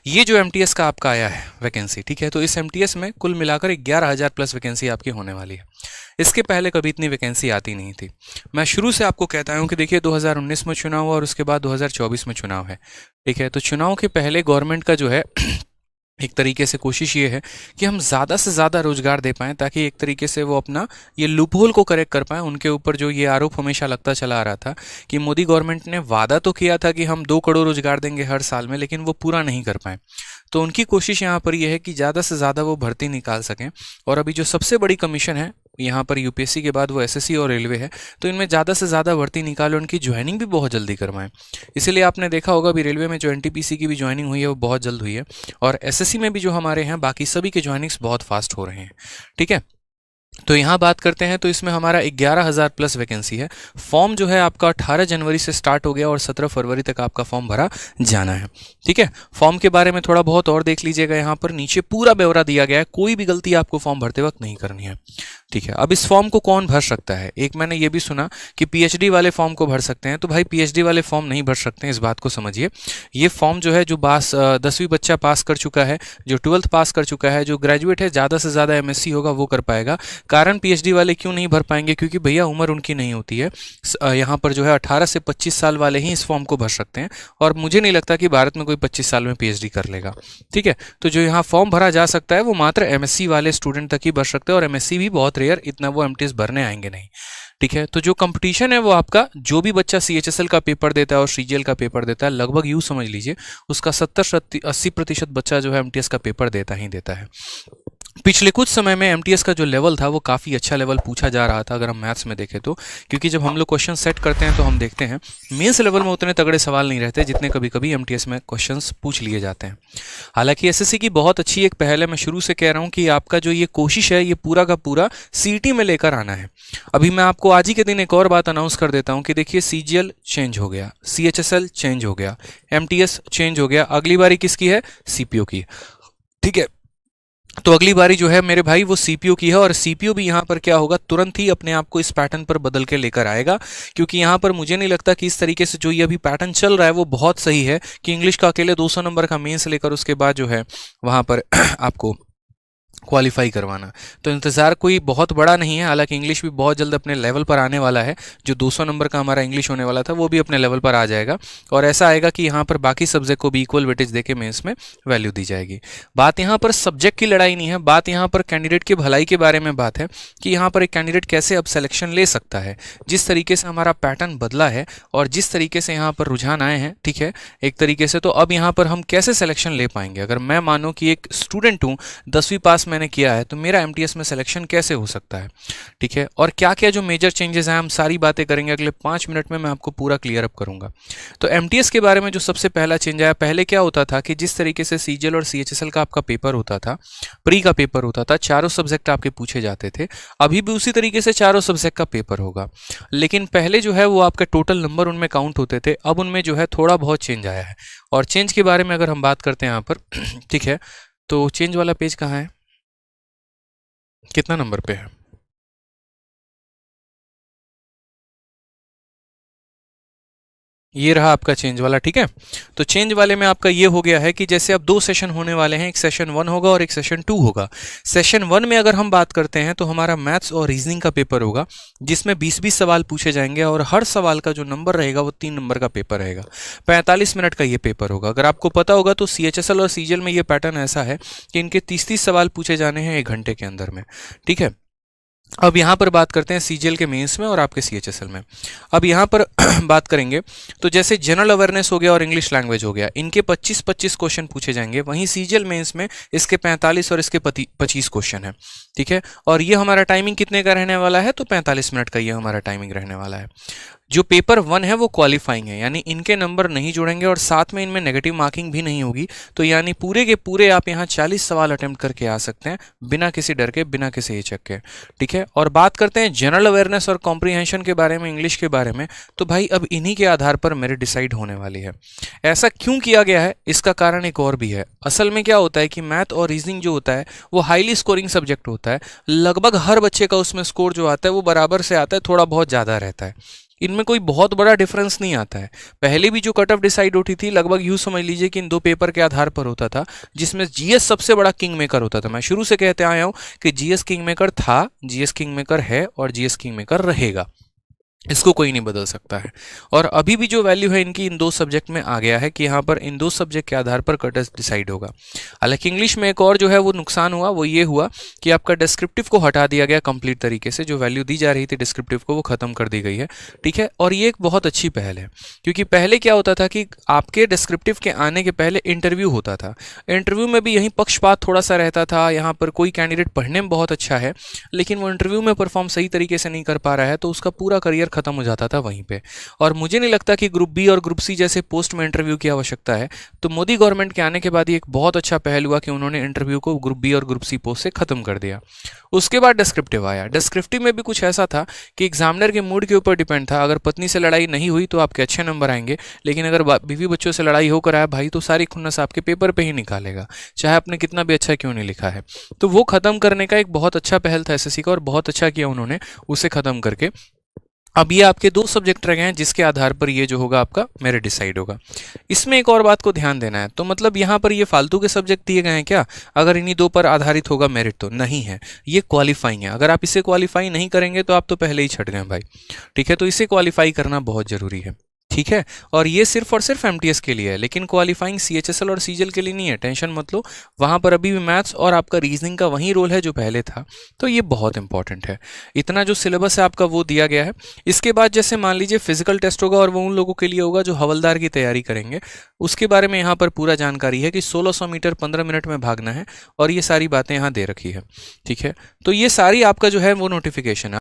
ये जो एमटीएस का आपका आया है वैकेंसी, ठीक है, तो इस एमटीएस में कुल मिलाकर 11,000 प्लस वैकेंसी आपकी होने वाली है। इसके पहले कभी इतनी वैकेंसी आती नहीं थी। मैं शुरू से आपको कहता हूं कि देखिए 2019 में चुनाव हुआ और उसके बाद 2024 में चुनाव है, ठीक है, तो चुनाव के पहले गवर्नमेंट का जो है एक तरीके से कोशिश ये है कि हम ज़्यादा से ज़्यादा रोजगार दे पाएं, ताकि एक तरीके से वो अपना ये लूपहोल को करेक्ट कर पाएं। उनके ऊपर जो ये आरोप हमेशा लगता चला आ रहा था कि मोदी गवर्नमेंट ने वादा तो किया था कि हम 2 करोड़ रोजगार देंगे हर साल में, लेकिन वो पूरा नहीं कर पाए। तो उनकी कोशिश यहाँ पर यह है कि ज़्यादा से ज़्यादा वो भर्ती निकाल सकें। और अभी जो सबसे बड़ी कमीशन है यहाँ पर यूपीएससी के बाद वो एसएससी और रेलवे है, तो इनमें ज़्यादा से ज़्यादा भर्ती निकालो, उनकी ज्वाइनिंग भी बहुत जल्दी करवाएं। इसीलिए आपने देखा होगा अभी रेलवे में जो एनटीपीसी की भी ज्वाइनिंग हुई है वो बहुत जल्द हुई है, और एसएससी में भी जो हमारे हैं बाकी सभी के ज्वाइनिंग्स बहुत फास्ट हो रहे हैं, ठीक है। तो यहाँ बात करते हैं, तो इसमें हमारा 11,000 प्लस वैकेंसी है। फॉर्म जो है आपका 18 जनवरी से स्टार्ट हो गया और 17 फरवरी तक आपका फॉर्म भरा जाना है, ठीक है। फॉर्म के बारे में थोड़ा बहुत और देख लीजिएगा, यहाँ पर नीचे पूरा ब्यौरा दिया गया है, कोई भी गलती आपको फॉर्म भरते वक्त नहीं करनी है, ठीक है। अब इस फॉर्म को कौन भर सकता है? एक मैंने ये भी सुना कि पीएचडी वाले फॉर्म को भर सकते हैं, तो भाई पीएचडी वाले फॉर्म नहीं भर सकते हैं, इस बात को समझिए। ये फॉर्म जो है जो 10वीं बच्चा पास कर चुका है, जो 12th पास कर चुका है, जो ग्रेजुएट है, ज़्यादा से ज़्यादा एमएससी होगा वो कर पाएगा। कारण पीएचडी वाले क्यों नहीं भर पाएंगे? क्योंकि भैया उम्र उनकी नहीं होती है। यहाँ पर जो है 18 से 25 साल वाले ही इस फॉर्म को भर सकते हैं, और मुझे नहीं लगता कि भारत में कोई 25 साल में पीएचडी कर लेगा, ठीक है। तो जो यहाँ फॉर्म भरा जा सकता है वो मात्र एमएससी वाले स्टूडेंट तक ही भर सकते हैं, और एमएससी भी बहुत रेयर, इतना वो एमटीएस भरने आएंगे नहीं, ठीक है। तो जो कंपटीशन है वो आपका, जो भी बच्चा सीएचएसएल का पेपर देता है और सीजीएल का पेपर देता है, लगभग यूँ समझ लीजिए उसका 70-80% बच्चा जो है एमटीएस का पेपर देता ही देता है। पिछले कुछ समय में एमटीएस का जो लेवल था वो काफ़ी अच्छा लेवल पूछा जा रहा था, अगर हम मैथ्स में देखें तो, क्योंकि जब हम लोग क्वेश्चन सेट करते हैं तो हम देखते हैं मेंस लेवल में उतने तगड़े सवाल नहीं रहते जितने कभी कभी एमटीएस में क्वेश्चंस पूछ लिए जाते हैं। हालांकि एसएससी की बहुत अच्छी एक पहल है, मैं शुरू से कह रहा हूँ कि आपका जो ये कोशिश है ये पूरा का पूरा सीईटी में लेकर आना है। अभी मैं आपको आज ही के दिन एक और बात अनाउंस कर देता हूँ कि देखिए सीजीएल चेंज हो गया, सीएचएसएल चेंज हो गया, एमटीएस चेंज हो गया, अगली बारी किसकी है? सीपीओ की, ठीक है। तो अगली बारी जो है मेरे भाई वो सीपीयू की है, और सीपीयू भी यहाँ पर क्या होगा, तुरंत ही अपने आप को इस पैटर्न पर बदल के लेकर आएगा। क्योंकि यहाँ पर मुझे नहीं लगता कि इस तरीके से जो ये अभी पैटर्न चल रहा है वो बहुत सही है कि इंग्लिश का अकेले 200 नंबर का मेंस लेकर उसके बाद जो है वहाँ पर आपको क्वालिफाई करवाना। तो इंतज़ार कोई बहुत बड़ा नहीं है, हालांकि इंग्लिश भी बहुत जल्द अपने लेवल पर आने वाला है। जो 200 नंबर का हमारा इंग्लिश होने वाला था वो भी अपने लेवल पर आ जाएगा, और ऐसा आएगा कि यहाँ पर बाकी सब्जेक्ट को भी इक्वल वेटेज देके मेंस में वैल्यू दी जाएगी। बात यहाँ पर सब्जेक्ट की लड़ाई नहीं है, बात यहाँ पर कैंडिडेट की भलाई के बारे में बात है कि यहाँ पर एक कैंडिडेट कैसे अब सिलेक्शन ले सकता है। जिस तरीके से हमारा पैटर्न बदला है और जिस तरीके से यहाँ पर रुझान आए हैं, ठीक है, एक तरीके से, तो अब यहाँ पर हम कैसे सिलेक्शन ले पाएंगे। अगर मैं मानो कि एक स्टूडेंट हूँ, 10वीं पास मैंने किया है, तो मेरा एमटीएस में सिलेक्शन कैसे हो सकता है, ठीक है, और क्या क्या जो मेजर चेंजेस हैं, हम सारी बातें करेंगे अगले 5 मिनट में, मैं आपको पूरा क्लियर अप करूंगा। तो एमटीएस के बारे में जो सबसे पहला चेंज आया, पहले क्या होता था कि जिस तरीके से सीजीएल और सीएचएसएल का आपका पेपर होता था, प्री का पेपर होता था, चारों सब्जेक्ट आपके पूछे जाते थे, अभी भी उसी तरीके से चारों सब्जेक्ट का पेपर होगा। लेकिन पहले जो है वो आपके टोटल नंबर उनमें काउंट होते थे, अब उनमें जो है थोड़ा बहुत चेंज आया है। और चेंज के बारे में अगर हम बात करते हैं यहाँ पर, ठीक है, तो चेंज वाला पेज कहाँ है, कितना नंबर पे है? ये रहा आपका चेंज वाला, ठीक है। तो चेंज वाले में आपका ये हो गया है कि जैसे अब 2 सेशन होने वाले हैं, एक सेशन 1 होगा और एक सेशन 2 होगा। सेशन 1 में अगर हम बात करते हैं तो हमारा मैथ्स और रीजनिंग का पेपर होगा, जिसमें 20-20 सवाल पूछे जाएंगे, और हर सवाल का जो नंबर रहेगा वो 3 नंबर का पेपर रहेगा। 45 मिनट का ये पेपर होगा। अगर आपको पता होगा तो सीएचएसएल और सीजीएल में ये पैटर्न ऐसा है कि इनके 30-30 सवाल पूछे जाने हैं 1 घंटे के अंदर में, ठीक है। अब यहाँ पर बात करते हैं सीजीएल के मेंस में और आपके सीएचएसएल में। अब यहाँ पर बात करेंगे तो जैसे जनरल अवेयरनेस हो गया और इंग्लिश लैंग्वेज हो गया, इनके 25-25 क्वेश्चन पूछे जाएंगे। वहीं सीजीएल मेंस में इसके 45 और इसके 25 क्वेश्चन है, ठीक है। और ये हमारा टाइमिंग कितने का रहने वाला है? तो 45 मिनट का ये हमारा टाइमिंग रहने वाला है। जो पेपर 1 है वो क्वालिफाइंग है, यानी इनके नंबर नहीं जुड़ेंगे और साथ में इनमें नेगेटिव मार्किंग भी नहीं होगी। तो यानी पूरे के पूरे आप यहाँ 40 सवाल अटेम्प्ट करके आ सकते हैं बिना किसी डर के, बिना किसी हिचक के, ठीक है। और बात करते हैं जनरल अवेयरनेस और कॉम्प्रीहेंशन के बारे में, इंग्लिश के बारे में, तो भाई अब इन्हीं के आधार पर मेरिट डिसाइड होने वाली है। ऐसा क्यों किया गया है, इसका कारण एक और भी है। असल में क्या होता है कि मैथ और रीजनिंग जो होता है वो हाईली स्कोरिंग सब्जेक्ट होता है। लगभग हर बच्चे का उसमें स्कोर जो आता है वो बराबर से आता है, थोड़ा बहुत ज़्यादा रहता है, इनमें कोई बहुत बड़ा डिफरेंस नहीं आता है। पहले भी जो कट ऑफ डिसाइड होती थी लगभग यूँ समझ लीजिए कि इन दो पेपर के आधार पर होता था, जिसमें जीएस सबसे बड़ा किंग मेकर होता था। मैं शुरू से कहते आया हूँ कि जीएस किंग मेकर था, जीएस किंग मेकर है और जीएस किंग मेकर रहेगा, इसको कोई नहीं बदल सकता है। और अभी भी जो वैल्यू है इनकी इन दो सब्जेक्ट में आ गया है कि यहाँ पर इन दो सब्जेक्ट के आधार पर कट ऑफ डिसाइड होगा। हालांकि इंग्लिश में एक और जो है वो नुकसान हुआ, वो ये हुआ कि आपका डिस्क्रिप्टिव को हटा दिया गया कंप्लीट तरीके से, जो वैल्यू दी जा रही थी डिस्क्रिप्टिव को वो खत्म कर दी गई है। ठीक है, और ये एक बहुत अच्छी पहल है, क्योंकि पहले क्या होता था कि आपके डिस्क्रिप्टिव के आने के पहले इंटरव्यू होता था। इंटरव्यू में भी यही पक्षपात थोड़ा सा रहता था। यहाँ पर कोई कैंडिडेट पढ़ने में बहुत अच्छा है लेकिन वो इंटरव्यू में परफॉर्म सही तरीके से नहीं कर पा रहा है, तो उसका पूरा करियर खत्म हो जाता था वहीं पे। और मुझे नहीं लगता कि ग्रुप बी और ग्रुप सी जैसे पोस्ट में इंटरव्यू की आवश्यकता है। तो मोदी गवर्नमेंट के आने के बाद ये एक बहुत अच्छा पहल हुआ कि उन्होंने इंटरव्यू को ग्रुप बी और ग्रुप सी पोस्ट से खत्म कर दिया। उसके बाद डिस्क्रिप्टिव आया। डिस्क्रिप्टिव में भी कुछ ऐसा था कि एग्जामिनर के मूड के ऊपर डिपेंड था। अगर पत्नी से लड़ाई नहीं हुई तो आपके अच्छे नंबर आएंगे, लेकिन अगर बीवी बच्चों से लड़ाई होकर आया भाई तो सारी खुन्नस आपके पेपर पे ही निकालेगा, चाहे आपने कितना भी अच्छा क्यों नहीं लिखा है। तो वो खत्म करने का एक बहुत अच्छा पहल था एसएससी का और बहुत अच्छा किया उन्होंने उसे खत्म करके। अब ये आपके दो सब्जेक्ट रह गए हैं जिसके आधार पर ये जो होगा आपका मेरिट डिसाइड होगा। इसमें एक और बात को ध्यान देना है, तो मतलब यहाँ पर ये फालतू के सब्जेक्ट दिए गए हैं क्या? अगर इन्हीं दो पर आधारित होगा मेरिट, तो नहीं है, ये क्वालिफाइंग है। अगर आप इसे क्वालिफाई नहीं करेंगे तो आप तो पहले ही छट गए भाई। ठीक है, तो इसे क्वालिफाई करना बहुत जरूरी है। ठीक है, और ये सिर्फ और सिर्फ एमटीएस के लिए है, लेकिन क्वालिफाइंग सीएचएसएल और सीजीएल के लिए नहीं है, टेंशन मत लो। वहां पर अभी भी मैथ्स और आपका रीजनिंग का वही रोल है जो पहले था, तो ये बहुत इंपॉर्टेंट है। इतना जो सिलेबस है आपका वो दिया गया है। इसके बाद जैसे मान लीजिए फिजिकल टेस्ट होगा और वो उन लोगों के लिए होगा जो हवलदार की तैयारी करेंगे। उसके बारे में यहाँ पर पूरा जानकारी है कि 1600 मीटर 15 मिनट में भागना है और ये सारी बातें यहाँ दे रखी है। ठीक है, तो ये सारी आपका जो है वो नोटिफिकेशन है।